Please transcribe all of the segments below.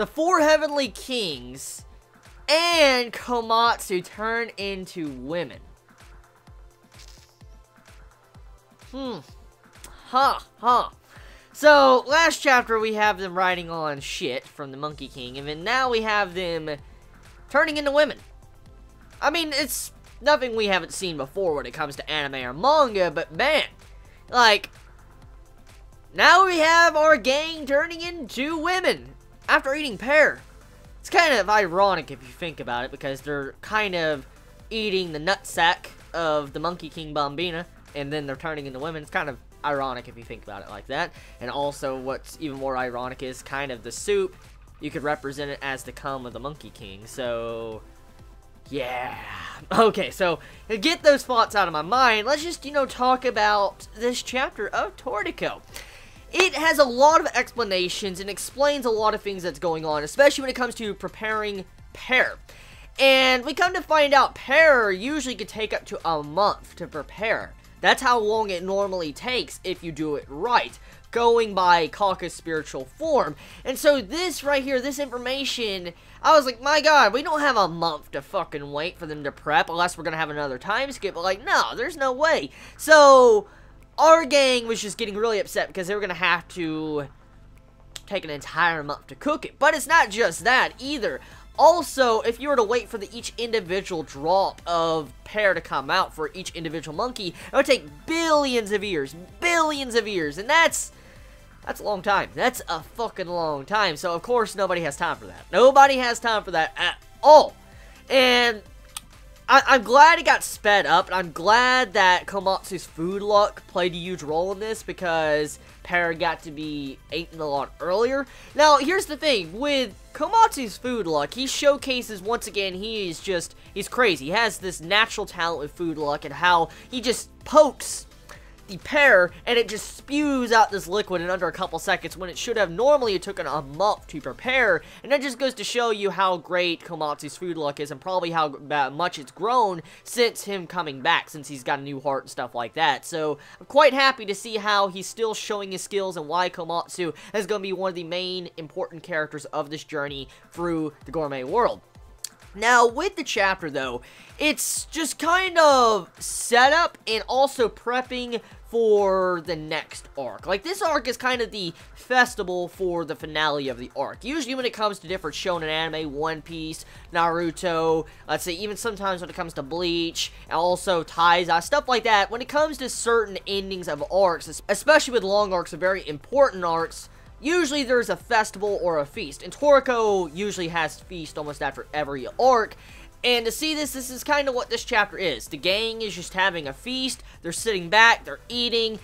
the 4 heavenly kings and Komatsu turn into women. So, last chapter we have them riding on shit from the Monkey King, and then now we have them turning into women. I mean, it's nothing we haven't seen before when it comes to anime or manga, but man, like, now we have our gang turning into women after eating pear. It's kind of ironic if you think about it, because they're kind of eating the nutsack of the Monkey King Bambina, and then they're turning into women. It's kind of ironic if you think about it like that. And also, what's even more ironic is kind of the soup, you could represent it as the cum of the Monkey King. So, yeah. Okay, so to get those thoughts out of my mind, let's just, talk about this chapter of Toriko. It has a lot of explanations and explains a lot of things that's going on, especially when it comes to preparing pear. And we come to find out pear usually could take up to a month to prepare. That's how long it normally takes if you do it right, going by Kaka's spiritual form. And so this right here, this information, I was like, my god, we don't have a month to fucking wait for them to prep, unless we're gonna have another time skip. But like, no, there's no way. So our gang was just getting really upset because they were gonna have to take an entire month to cook it. But it's not just that either. Also, if you were to wait for each individual drop of pear to come out for each individual monkey, it would take billions of years, and that's a long time. That's a fucking long time. So, of course, nobody has time for that. Nobody has time for that at all. And I'm glad it got sped up, and I'm glad that Komatsu's food luck played a huge role in this, because pear got to be eaten a lot earlier. Now, here's the thing. With Komatsu's food luck, he showcases, once again, he's crazy. He has this natural talent with food luck, and how he just pokes the pear, and it just spews out this liquid in under a couple seconds, when it should have normally taken a month to prepare. And that just goes to show you how great Komatsu's food luck is, and probably how much it's grown since him coming back, since he's got a new heart and stuff like that. So, I'm quite happy to see how he's still showing his skills, and why Komatsu is going to be one of the main important characters of this journey through the gourmet world. Now, with the chapter, though, it's just kind of setup and also prepping for the next arc. Like, this arc is kind of the festival for the finale of the arc. Usually when it comes to different shonen anime, One Piece, Naruto, let's say even sometimes when it comes to Bleach, and also Taiza, stuff like that, when it comes to certain endings of arcs, especially with long arcs, very important arcs, usually there's a festival or a feast. And Toriko usually has feast almost after every arc. And to see this is kind of what this chapter is. The gang is just having a feast. They're sitting back, they're eating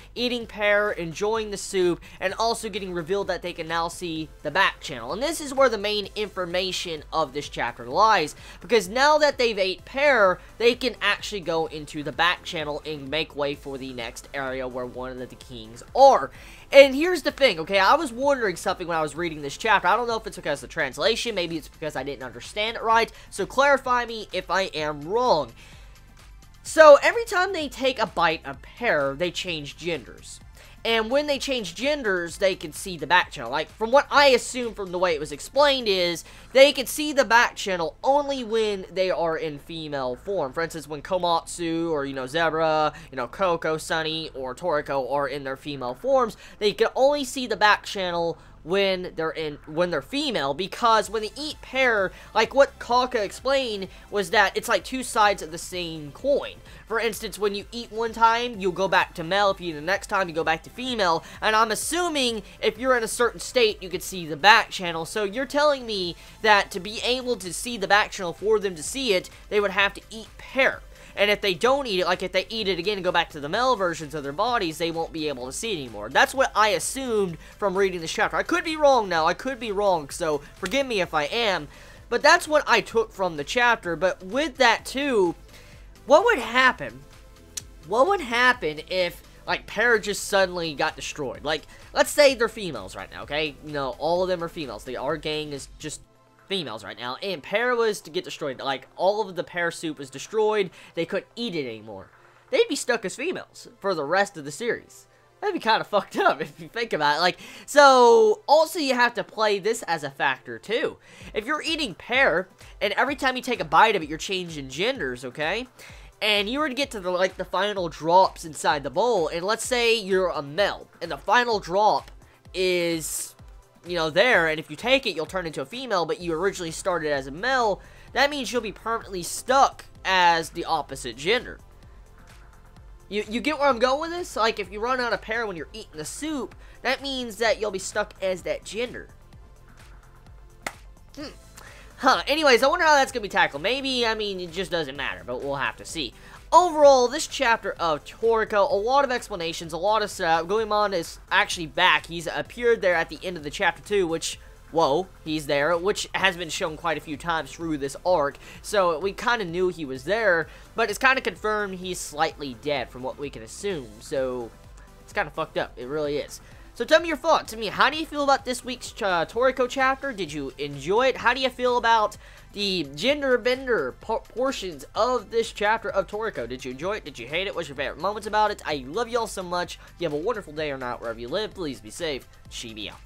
pear, enjoying the soup, and also getting revealed that they can now see the back channel. And this is where the main information of this chapter lies, because now that they've ate pear, they can actually go into the back channel and make way for the next area where one of the kings are. And here's the thing, okay, I was wondering something when I was reading this chapter. I don't know if it's because of the translation, maybe it's because I didn't understand it right, so clarify me if I am wrong. So, every time they take a bite of pear, they change genders. And when they change genders, they can see the back channel. Like, from what I assume from the way it was explained is, they can see the back channel only when they are in female form. For instance, when Komatsu, or, Zebra, Coco, Sunny, or Toriko are in their female forms, they can only see the back channel when they're female, because when they eat pear, like what Kaka explained, was that it's like two sides of the same coin. For instance, when you eat one time, you'll go back to male. If you eat the next time, you go back to female. And I'm assuming if you're in a certain state, you could see the back channel. So you're telling me that to be able to see the back channel, for them to see it, they would have to eat pear. And if they don't eat it, like if they eat it again and go back to the male versions of their bodies, they won't be able to see it anymore. That's what I assumed from reading this chapter. I could be wrong now. I could be wrong, so forgive me if I am. But that's what I took from the chapter. But with that too, what would happen? What would happen if, like, pear just suddenly got destroyed? Like, let's say they're females right now, okay? All of them are females. Our gang is just females right now, and pear was to get destroyed. Like, all of the pear soup was destroyed. They couldn't eat it anymore. They'd be stuck as females for the rest of the series. That'd be kind of fucked up if you think about it. Like, so, also you have to play this as a factor, too. If you're eating pear, and every time you take a bite of it, you're changing genders, okay? And you were to get to, the final drops inside the bowl, and let's say you're a male, and the final drop is, there, and if you take it, you'll turn into a female, but you originally started as a male, that means you'll be permanently stuck as the opposite gender. You get where I'm going with this? Like, if you run out of pear when you're eating the soup, that means that you'll be stuck as that gender. Anyways, I wonder how that's going to be tackled. Maybe, it just doesn't matter, but we'll have to see. Overall, this chapter of Toriko, a lot of explanations, a lot of stuff. Goemon is actually back. He's appeared there at the end of the chapter 2, which... Whoa, he's there, which has been shown quite a few times through this arc, so we kind of knew he was there, but it's kind of confirmed he's slightly dead from what we can assume, so it's kind of fucked up, it really is. So tell me your thoughts. I mean, how do you feel about this week's Toriko chapter? Did you enjoy it? How do you feel about the gender bender portions of this chapter of Toriko? Did you enjoy it? Did you hate it? What's your favorite moments about it? I love y'all so much. You have a wonderful day or night wherever you live. Please be safe. Chibi out.